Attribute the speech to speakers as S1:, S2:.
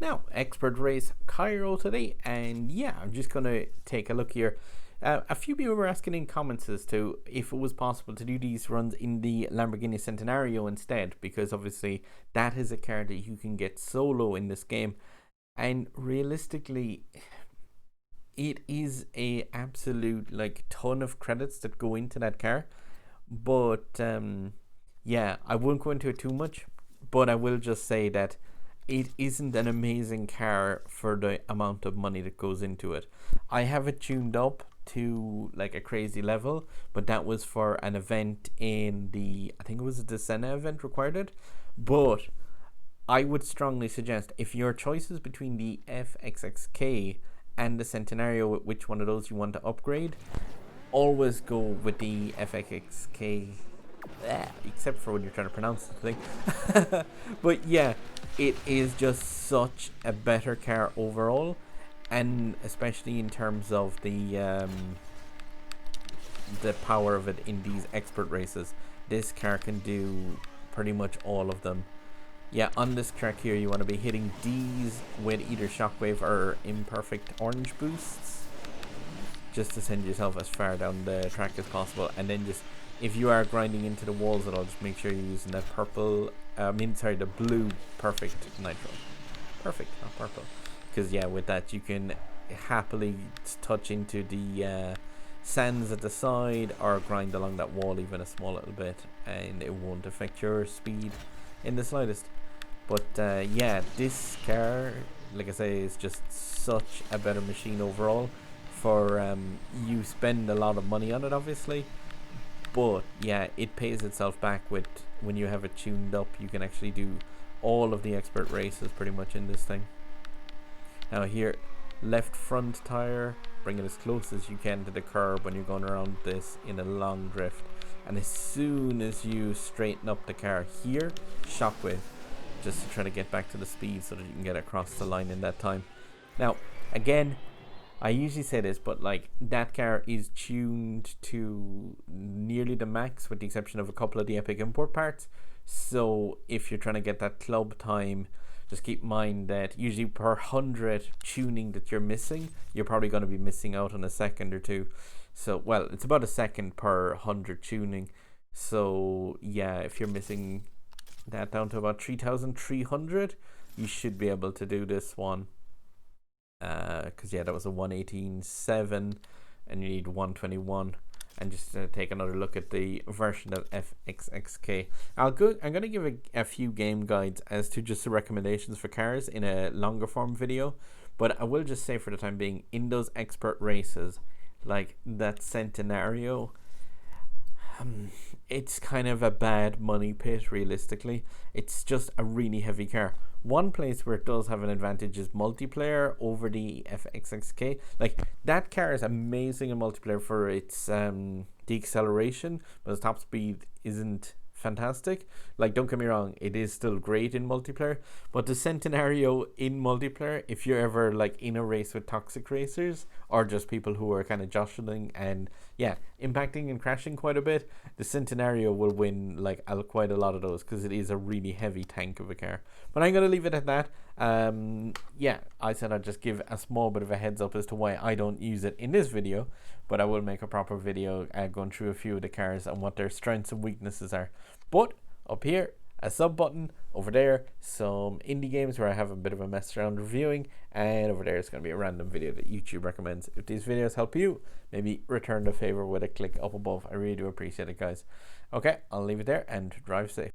S1: Now, expert race Cairo today, and yeah, I'm just gonna take a look here. A few people were asking in comments as to if it was possible to do these runs in the Lamborghini Centenario instead, because obviously that is a car that you can get solo in this game, and realistically, it is a absolute like ton of credits that go into that car. But yeah, I won't go into it too much, but I will just say that it isn't an amazing car for the amount of money that goes into it. I have it tuned up to like a crazy level, but that was for an event in the, I think it was the Senna event required it. But I would strongly suggest, if your choice is between the FXX K and the Centenario, which one of those you want to upgrade, always go with the FXX K, except for when you're trying to pronounce the thing. But yeah, it is just such a better car overall, and especially in terms of the power of it in these expert races. This car can do pretty much all of them. Yeah, on this track here, you want to be hitting D's with either shockwave or imperfect orange boosts, just to send yourself as far down the track as possible. And then just, if you are grinding into the walls at all, just make sure you're using that purple, the blue perfect nitro. Perfect, not purple. Because yeah, with that you can happily touch into the sands at the side or grind along that wall even a small little bit, and it won't affect your speed in the slightest. But yeah, this car, like I say, is just such a better machine overall. For you spend a lot of money on it, obviously, but yeah, it pays itself back with when you have it tuned up. You can actually do all of the expert races pretty much in this thing. Now here, left front tire, bring it as close as you can to the curb when you're going around this in a long drift. And as soon as you straighten up the car here, shockwave, just to try to get back to the speed so that you can get across the line in that time. Now, again, I usually say this, but like that car is tuned to nearly the max with the exception of a couple of the epic import parts. So if you're trying to get that club time, just keep in mind that usually per 100 tuning that you're missing, you're probably going to be missing out on a second or two. So, well, it's about a second per 100 tuning. So yeah, if you're missing that down to about 3,300, you should be able to do this one. Because yeah, that was a 118.7 and you need 121. And just take another look at the version of FXX K. I'm going to give a few game guides as to just the recommendations for cars in a longer form video, but I will just say for the time being, in those expert races like that Centenario, it's kind of a bad money pit realistically. It's just a really heavy car. One place where it does have an advantage is multiplayer over the FXX K. Like, that car is amazing in multiplayer for its deceleration, but its top speed isn't fantastic. Like, don't get me wrong, it is still great in multiplayer, but the Centenario in multiplayer, if you're ever like in a race with toxic racers or just people who are kind of jostling and yeah, impacting and crashing quite a bit, the Centenario will win like quite a lot of those because it is a really heavy tank of a car. But I'm going to leave it at that. Yeah, I said I'd just give a small bit of a heads up as to why I don't use it in this video, but I will make a proper video going through a few of the cars and what their strengths and weaknesses are. But up here, a sub button, over there some indie games where I have a bit of a mess around reviewing, and over there is going to be a random video that YouTube recommends. If these videos help you, maybe return the favor with a click up above. I really do appreciate it, guys. Okay, I'll leave it there and drive safe.